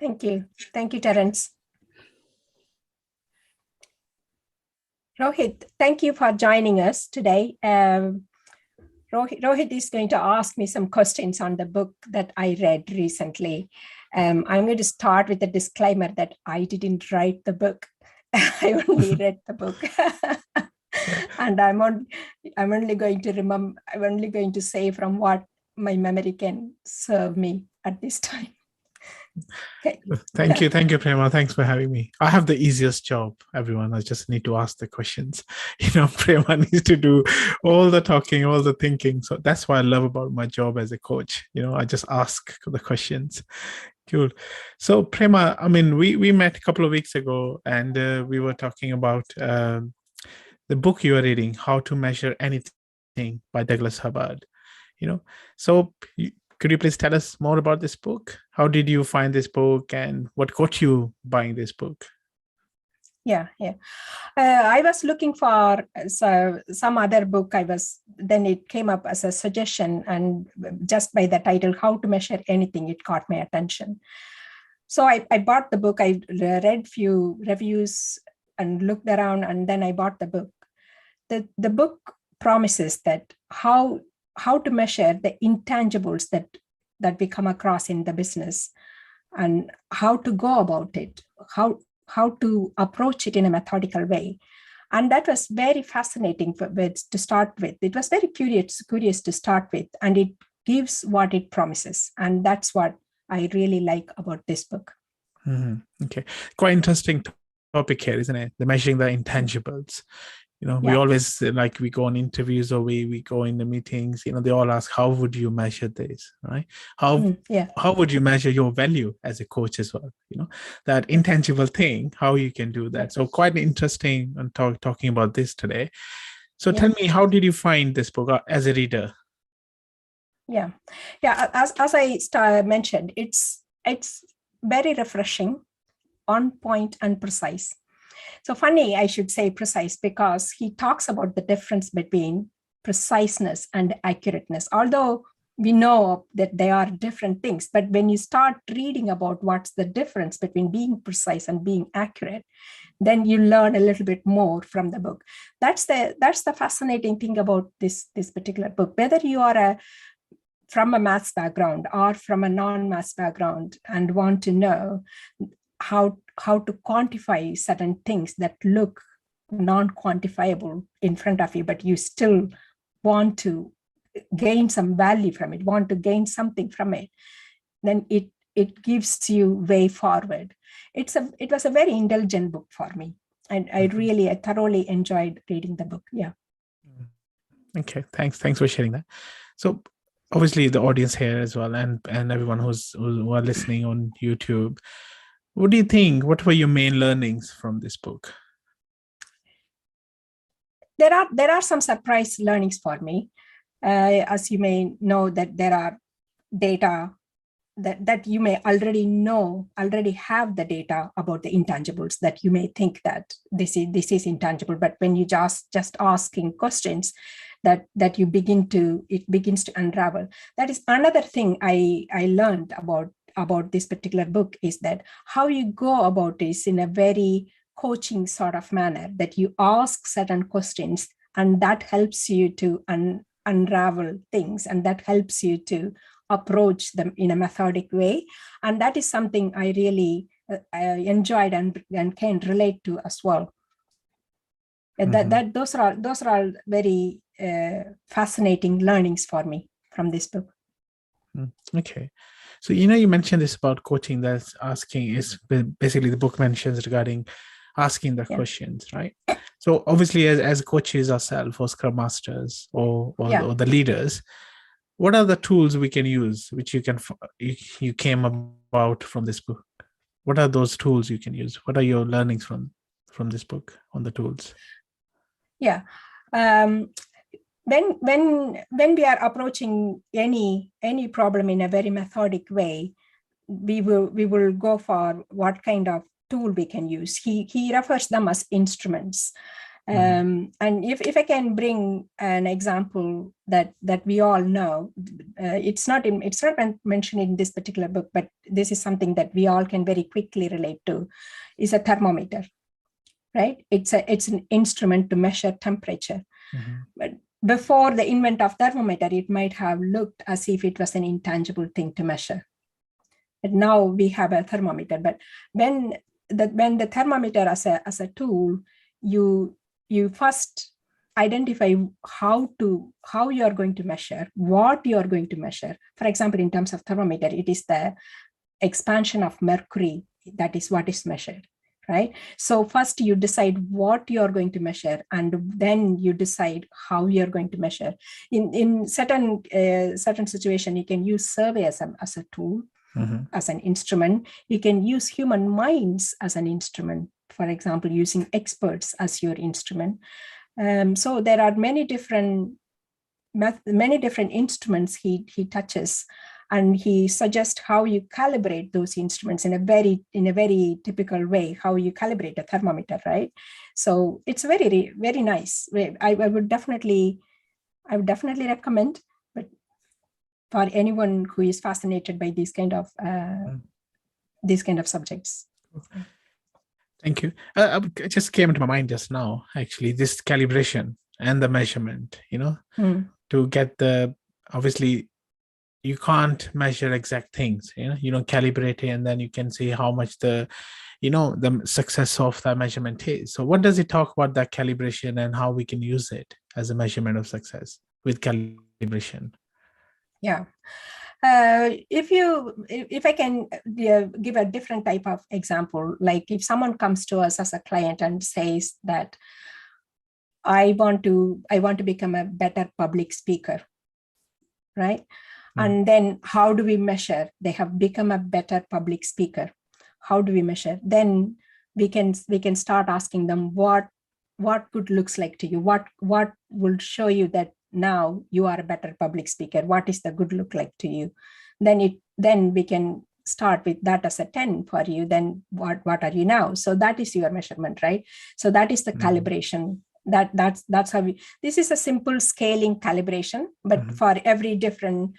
Thank you. Thank you, Terence. Rohit, thank you for joining us today. Rohit is going to ask me some questions on the book that I read recently. I'm going to start with a disclaimer that I didn't write the book. I only read the book. And I'm only going to say from what my memory can serve me at this time. Okay. Thank you, Prema. Thanks for having me. I have the easiest job, everyone. I just need to ask the questions. Prema needs to do all the talking, all the thinking. So that's what I love about my job as a coach. I just ask the questions. Cool. So Prema, we met a couple of weeks ago, and we were talking about the book you are reading, How to Measure Anything by Douglas Hubbard. So could you please tell us more about this book? How did you find this book, and what got you buying this book? Yeah. I was looking for some other book. Then it came up as a suggestion, and just by the title, How to Measure Anything, it caught my attention. So I bought the book. I read few reviews and looked around, and then I bought the book. The book promises that how to measure the intangibles that we come across in the business, and how to go about it, how to approach it in a methodical way. And that was very fascinating to start with. It was very curious to start with, and it gives what it promises. And that's what I really like about this book. Mm-hmm. Okay. Quite interesting topic here, isn't it? The measuring the intangibles. We always, we go on interviews, or we go in the meetings, they all ask, how would you measure this, right? How would you measure your value as a coach as well? That intangible thing, how you can do that. So quite interesting and talking about this today. So tell me, how did you find this book as a reader? Yeah. As I mentioned, it's very refreshing, on point and precise. So funny, I should say precise, because he talks about the difference between preciseness and accurateness, although we know that they are different things. But when you start reading about what's the difference between being precise and being accurate, then you learn a little bit more from the book. That's the fascinating thing about this particular book. Whether you are from a maths background or from a non-maths background and want to know how to quantify certain things that look non-quantifiable in front of you, but you still want to gain some value from it, want to gain something from it, then it gives you way forward. It was a very indulgent book for me, and I thoroughly enjoyed reading the book. Yeah. Okay, thanks for sharing that. So obviously the audience here as well, and everyone who are listening on YouTube, what do you think? What were your main learnings from this book? There are some surprise learnings for me. As you may know, that there are data that you may already have the data about the intangibles, that you may think that this is intangible, but when you just asking questions, that it begins to unravel. That is another thing I learned about this particular book, is that how you go about this in a very coaching sort of manner, that you ask certain questions, and that helps you to unravel things, and that helps you to approach them in a methodic way. And that is something I really enjoyed and can relate to as well. Those are very fascinating learnings for me from this book. Okay. So, you mentioned this about coaching, that's asking, is basically the book mentions regarding asking the questions, right? So obviously as coaches ourselves, or scrum masters, or the leaders, what are the tools we can use, which you came about from this book? What are those tools you can use? What are your learnings from this book on the tools? Yeah. When we are approaching any problem in a very methodic way, we will go for what kind of tool we can use. He refers them as instruments. And if I can bring an example that we all know, it's not mentioned in this particular book, but this is something that we all can very quickly relate to, is a thermometer, right? It's an instrument to measure temperature. But before the invent of thermometer, it might have looked as if it was an intangible thing to measure. But now we have a thermometer. But when the thermometer as a tool, you first identify how you are going to measure, what you are going to measure. For example, in terms of thermometer, it is the expansion of mercury that is what is measured, right? So first you decide what you are going to measure, and then you decide how you are going to measure. In certain situation, you can use survey as a tool, as an instrument. You can use human minds as an instrument, for example, using experts as your instrument. So there are many different instruments he touches, and he suggests how you calibrate those instruments in a very typical way, how you calibrate a thermometer, right? So it's very, very nice. I would definitely recommend, but for anyone who is fascinated by these kind of subjects. Thank you. It just came into my mind just now, actually, this calibration and the measurement, to get obviously you can't measure exact things, you don't calibrate it, and then you can see how much the success of that measurement is. So what does it talk about that calibration and how we can use it as a measurement of success with calibration? Yeah. If I can give a different type of example, like if someone comes to us as a client and says that I want to become a better public speaker, right? And then how do we measure they have become a better public speaker? How do we measure? Then we can start asking them what good looks like to you, what will show you that now you are a better public speaker. What is the good look like to you? Then we can start with that as a 10 for you. Then what are you now? So that is your measurement, right? So that is the calibration. That's how this is a simple scaling calibration, but for every different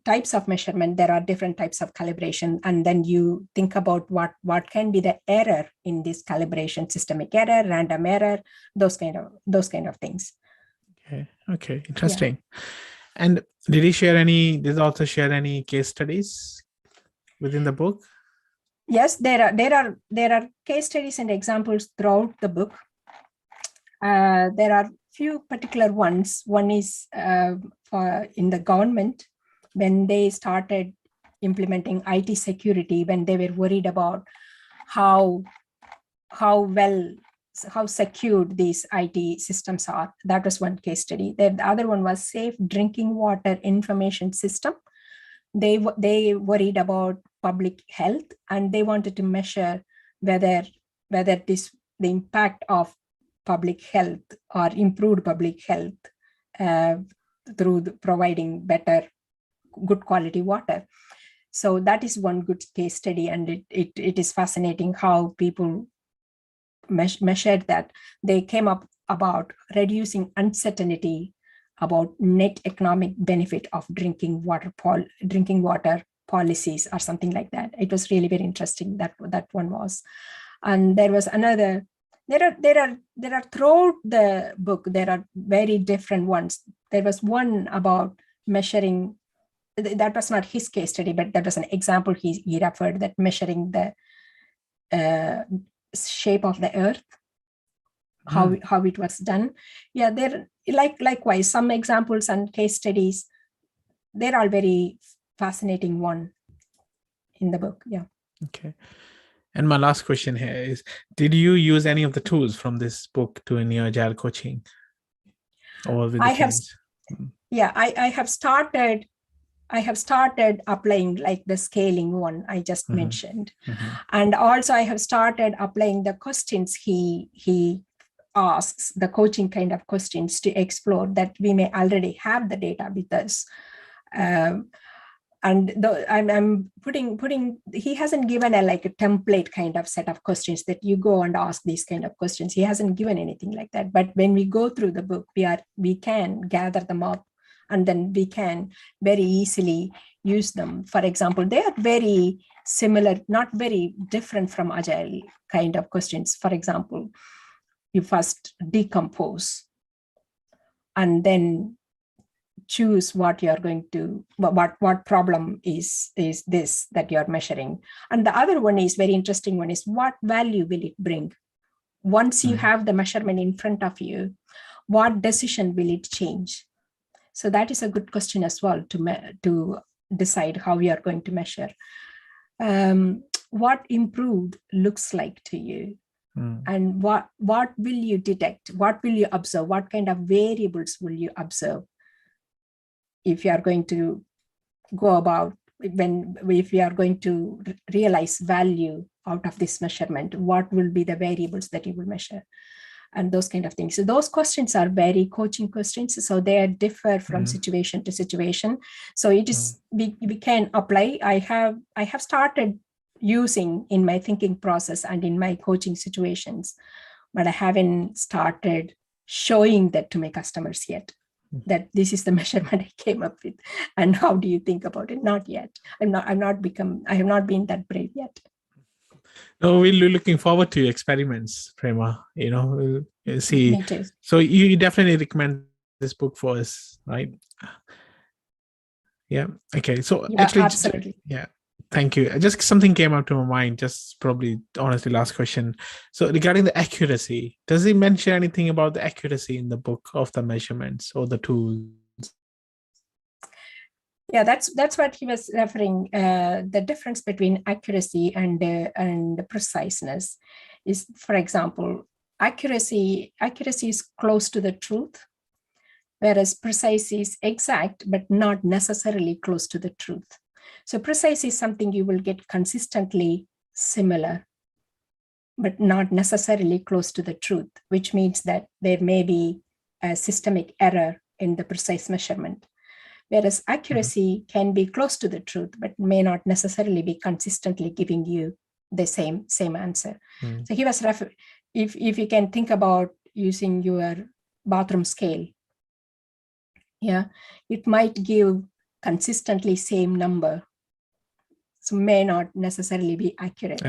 types of measurement, there are different types of calibration. And then you think about what can be the error in this calibration: systemic error, random error, those kind of things. Okay, interesting. Yeah. And did he also share any case studies within the book? Yes, there are case studies and examples throughout the book. There are few particular ones. One is in the government, when they started implementing IT security, when they were worried about how secured these IT systems are. That was one case study. The other one was safe drinking water information system. They worried about public health, and they wanted to measure whether the impact of public health or improved public health through providing better, good quality water. So that is one good case study, and it is fascinating how people measured that. They came up about reducing uncertainty about net economic benefit of drinking water policies or something like that. It was really very interesting, that one was. And there was another. There are throughout the book, there are very different ones. There was one about measuring. That was not his case study, but that was an example he referred, that measuring the shape of the earth, how it was done. Yeah, they're likewise some examples and case studies. They're all very fascinating one in the book. Yeah. Okay. And my last question here is, did you use any of the tools from this book in your agile coaching? Or with I have started applying like the scaling one I just mentioned. And also I have started applying the questions he asks, the coaching kind of questions, to explore that we may already have the data with us. And I'm putting, he hasn't given like a template kind of set of questions that you go and ask these kind of questions. He hasn't given anything like that. But when we go through the book, we can gather them up, and then we can very easily use them. For example, they are very similar, not very different from Agile kind of questions. For example, you first decompose and then choose what you're going to, what problem is this that you're measuring. And the other one is very interesting one is, what value will it bring? Once you have the measurement in front of you, what decision will it change? So that is a good question as well to decide how we are going to measure. What improved looks like to you, and what will you detect? What will you observe? What kind of variables will you observe? If you are going to go about, if we are going to realize value out of this measurement, what will be the variables that you will measure? And those kind of things. So those questions are very coaching questions. So they differ from situation to situation. So it is, we can apply. I have started using in my thinking process and in my coaching situations, but I haven't started showing that to my customers yet, that this is the measurement I came up with. And how do you think about it? Not yet. I have not been that brave yet. No, we're looking forward to your experiments, Prema. We'll see. Me too. So you definitely recommend this book for us, right? Yeah. Okay. So yeah, actually, absolutely. Yeah. Thank you. Just something came up to my mind, just probably honestly last question. So regarding the accuracy, does he mention anything about the accuracy in the book of the measurements or the tools? Yeah, that's what he was referring. The difference between accuracy and preciseness is, for example, accuracy is close to the truth, whereas precise is exact, but not necessarily close to the truth. So precise is something you will get consistently similar, but not necessarily close to the truth, which means that there may be a systemic error in the precise measurement. Whereas accuracy can be close to the truth, but may not necessarily be consistently giving you the same answer. So he was if you can think about using your bathroom scale, it might give consistently same number, so may not necessarily be accurate.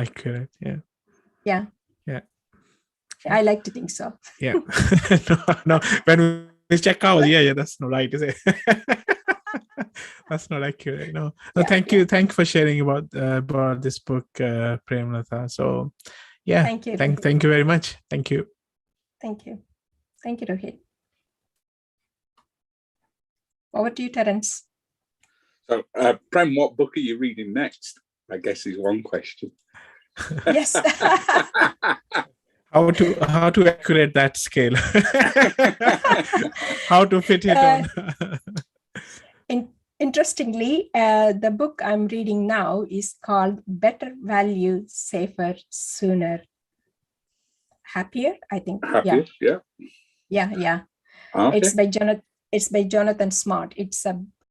Yeah. I like to think so. Yeah. no, when we check out, that's not right, is it? That's not accurate. No. Thank you for sharing about this book, Premalatha. So thank you. Thank you very much. Thank you, Rohit. Over to you, Terence. So, Prem, what book are you reading next? I guess is one question. Yes. How to accurate that scale? How to fit it on? Interestingly, the book I'm reading now is called Better Value, Safer, Sooner, Happier, I think. Happier, yeah. Yeah. Okay. It's by Jonathan Smart. It's a